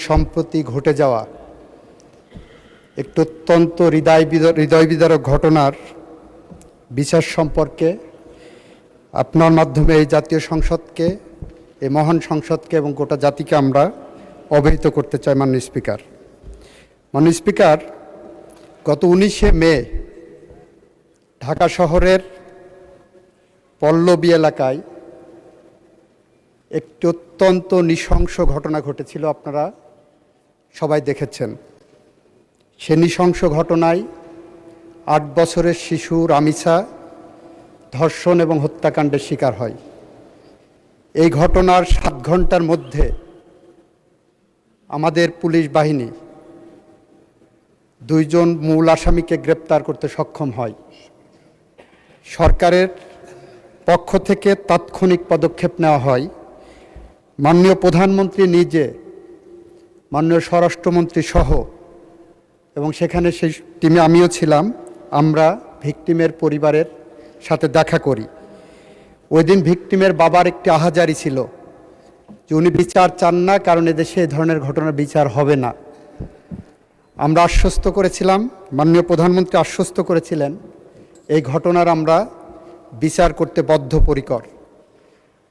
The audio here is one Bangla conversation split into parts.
সম্প্রতি ঘটে যাওয়া একটি অত্যন্ত হৃদয় বিদারক ঘটনার বিচার সম্পর্কে আপনার মাধ্যমে এই জাতীয় সংসদকে, এই মহান সংসদকে এবং গোটা জাতিকে আমরা অবহিত করতে চাই। মাননীয় স্পিকার, গত 19শে মে ঢাকা শহরের পল্লবী এলাকায় একটি অত্যন্ত নৃশংস ঘটনা ঘটেছিল। আপনারা সবাই দেখেছেন। সে নৃশংস ঘটনায় 8 বছরের শিশু রামিসা ধর্ষণ এবং হত্যাকাণ্ডের শিকার হয়। এই ঘটনার 7 ঘন্টার মধ্যে আমাদের পুলিশ বাহিনী 2 জন মূল আসামিকে গ্রেপ্তার করতে সক্ষম হয়। সরকারের পক্ষ থেকে তাৎক্ষণিক পদক্ষেপ নেওয়া হয়। মাননীয় প্রধানমন্ত্রী নিজে, মাননীয় স্বরাষ্ট্রমন্ত্রী সহ, এবং সেখানে সেই টিমে আমিও ছিলাম, আমরা ভিকটিমের পরিবারের সাথে দেখা করি। ওই দিন ভিকটিমের বাবার একটি আহাজারি ছিল যে উনি বিচার চান না, কারণ এদেশে এই ধরনের ঘটনার বিচার হবে না। আমরা আশ্বস্ত করেছিলাম, মাননীয় প্রধানমন্ত্রী আশ্বস্ত করেছিলেন, এই ঘটনার আমরা বিচার করতে বদ্ধপরিকর।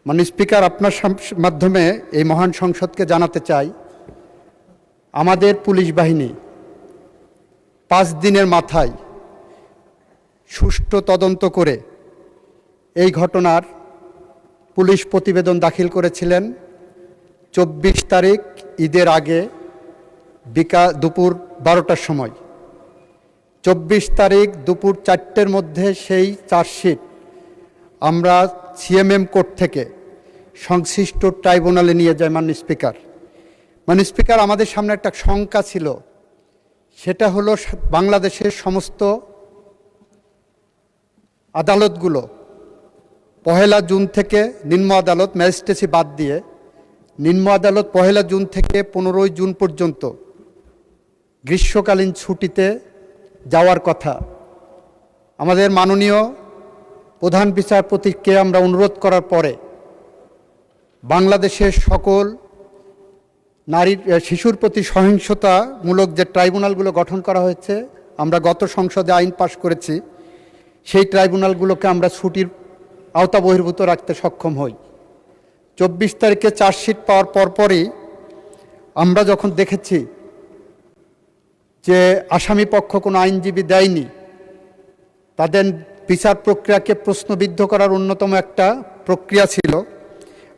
মাননীয় স্পিকার, আপনার মাধ্যমে এই মহান সংসদকে জানাতে চাই, আমাদের পুলিশ বাহিনী 5 দিনের মাথায় সুষ্ঠু তদন্ত করে এই ঘটনার পুলিশ প্রতিবেদন দাখিল করেছিলেন 24 তারিখ ঈদের আগে দুপুর 12টার সময়। 24 তারিখ দুপুর 4টের মধ্যে সেই চার্জশিট আমরা সিএমএম কোর্ট থেকে সংশ্লিষ্ট ট্রাইব্যুনালে নিয়ে যাই। মাননীয় স্পিকার, আমাদের সামনে একটা শঙ্কা ছিল, সেটা হলো বাংলাদেশের সমস্ত আদালতগুলো 1 জুন থেকে, নিম্ন আদালত ম্যাজিস্ট্রেসি বাদ দিয়ে, নিম্ন আদালত 1 জুন থেকে 15 জুন পর্যন্ত গ্রীষ্মকালীন ছুটিতে যাওয়ার কথা। আমাদের মাননীয় প্রধান বিচারপতিকে আমরা অনুরোধ করার পরে বাংলাদেশের সকল শিশুর প্রতি সহিংসতামূলক যে ট্রাইব্যুনালগুলো গঠন করা হয়েছে, আমরা গত সংসদে আইন পাশ করেছি, সেই ট্রাইব্যুনালগুলোকে আমরা ছুটির আওতা বহির্ভূত রাখতে সক্ষম হই। 24 তারিখে চার্জশিট পাওয়ার পরপরই আমরা যখন দেখেছি যে আসামি পক্ষ কোনো আইনজীবী দেয়নি, তাদের বিচার প্রক্রিয়াকে প্রশ্নবিদ্ধ করার অন্যতম একটা প্রক্রিয়া ছিল,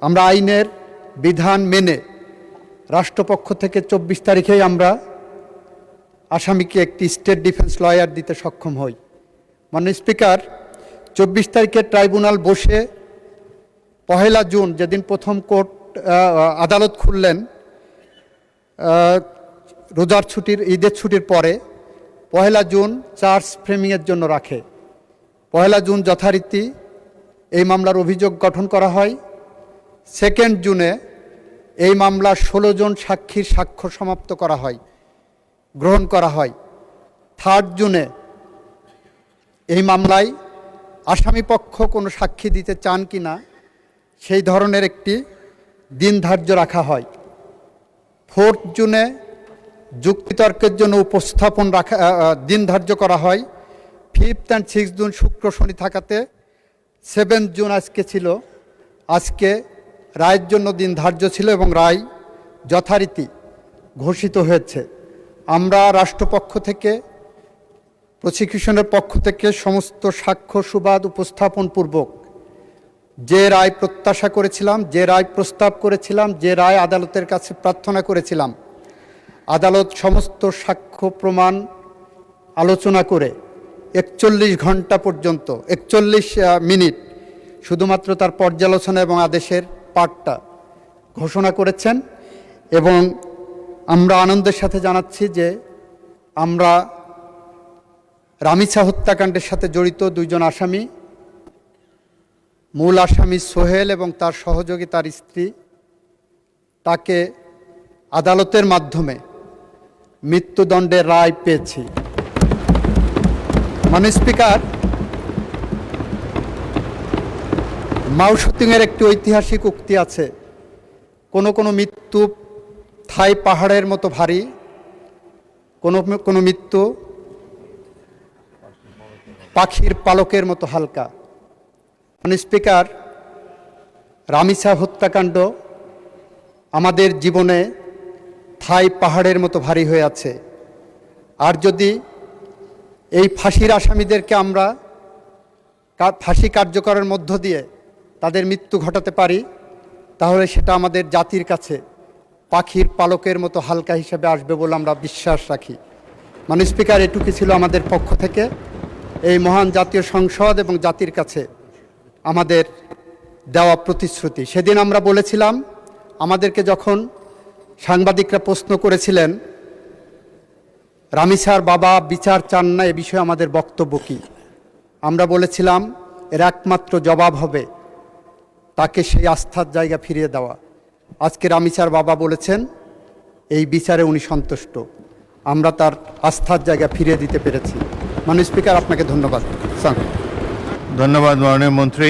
আমরা আইনের বিধান মেনে রাষ্ট্রপক্ষ থেকে 24 তারিখেই আমরা আসামিকে একটি স্টেট ডিফেন্স লয়ার দিতে সক্ষম হই। মাননীয় স্পিকার, 24 তারিখে ট্রাইব্যুনাল বসে 1 জুন, যেদিন প্রথম কোর্ট আদালত খুললেন রোজার ছুটির, ঈদের ছুটির পরে, 1 জুন চার্জ ফ্রেমিংয়ের জন্য রাখে। 1 জুন যথারীতি এই মামলার অভিযোগ গঠন করা হয়। 2 জুনে এই মামলার 16 জন সাক্ষীর সাক্ষ্য সমাপ্ত করা হয়, গ্রহণ করা হয়। 3 জুনে এই মামলায় আসামি পক্ষ কোনো সাক্ষী দিতে চান কি না সেই ধরনের একটি দিন ধার্য রাখা হয়। 4 জুনে যুক্তিতর্কের জন্য উপস্থাপন দিন ধার্য করা হয়। 5 and 6 জুন শুক্র শনি থাকাতে 7 জুন আজকে ছিল, আজকে রায়ের জন্য দিন ধার্য ছিল এবং রায় যথারীতি ঘোষিত হয়েছে। আমরা রাষ্ট্রপক্ষ থেকে, প্রসিকিউশনের পক্ষ থেকে সমস্ত সাক্ষ্য সুবাদ উপস্থাপন পূর্বক যে রায় প্রত্যাশা করেছিলাম, যে রায় প্রস্তাব করেছিলাম, যে রায় আদালতের কাছে প্রার্থনা করেছিলাম, আদালত সমস্ত সাক্ষ্য প্রমাণ আলোচনা করে 41 ঘন্টা পর্যন্ত, 41 মিনিট শুধুমাত্র তার পর্যালোচনা এবং আদেশের পাঠটা ঘোষণা করেছেন। এবং আমরা আনন্দের সাথে জানাচ্ছি যে আমরা রামিসা হত্যাকাণ্ডের সাথে জড়িত 2 জন আসামি, মূল আসামি সোহেল এবং তার সহযোগী তার স্ত্রী, তাকে আদালতের মাধ্যমে মৃত্যুদণ্ডের রায় পেয়েছি। মাননীয় স্পিকার, মাও সেতুংয়ের একটি ঐতিহাসিক উক্তি আছে, কোনো মৃত্যু থাই পাহাড়ের মতো ভারী, কোনো কোনো মৃত্যু পাখির পালকের মতো হালকা। স্পিকার, রামিসা হত্যাকাণ্ড আমাদের জীবনে থাই পাহাড়ের মতো ভারী হয়ে আছে। আর যদি এই ফাঁসির আসামিদেরকে আমরা ফাঁসি কার্যকরের মধ্য দিয়ে তাদের মৃত্যু ঘটাতে পারি, তাহলে সেটা আমাদের জাতির কাছে পাখির পালকের মতো হালকা হিসেবে আসবে বলে আমরা বিশ্বাস রাখি। স্পিকার, এটুকু ছিল আমাদের পক্ষ থেকে এই মহান জাতীয় সংসদ এবং জাতির কাছে আমাদের দেওয়া প্রতিশ্রুতি। সেদিন আমরা বলেছিলাম, আমাদেরকে যখন সাংবাদিকরা প্রশ্ন করেছিলেন রামিসার বাবা বিচার চান না, এ বিষয়ে আমাদের বক্তব্য কী, আমরা বলেছিলাম এর একমাত্র জবাব হবে তাকে সেই আস্থার জায়গা ফিরিয়ে দেওয়া। আজকে রামিসার বাবা বলেছেন এই বিচারে উনি সন্তুষ্ট, আমরা তার আস্থার জায়গা ফিরিয়ে দিতে পেরেছি। স্পিকার, আপনাকে ধন্যবাদ। ধন্যবাদ মাননীয় মন্ত্রী।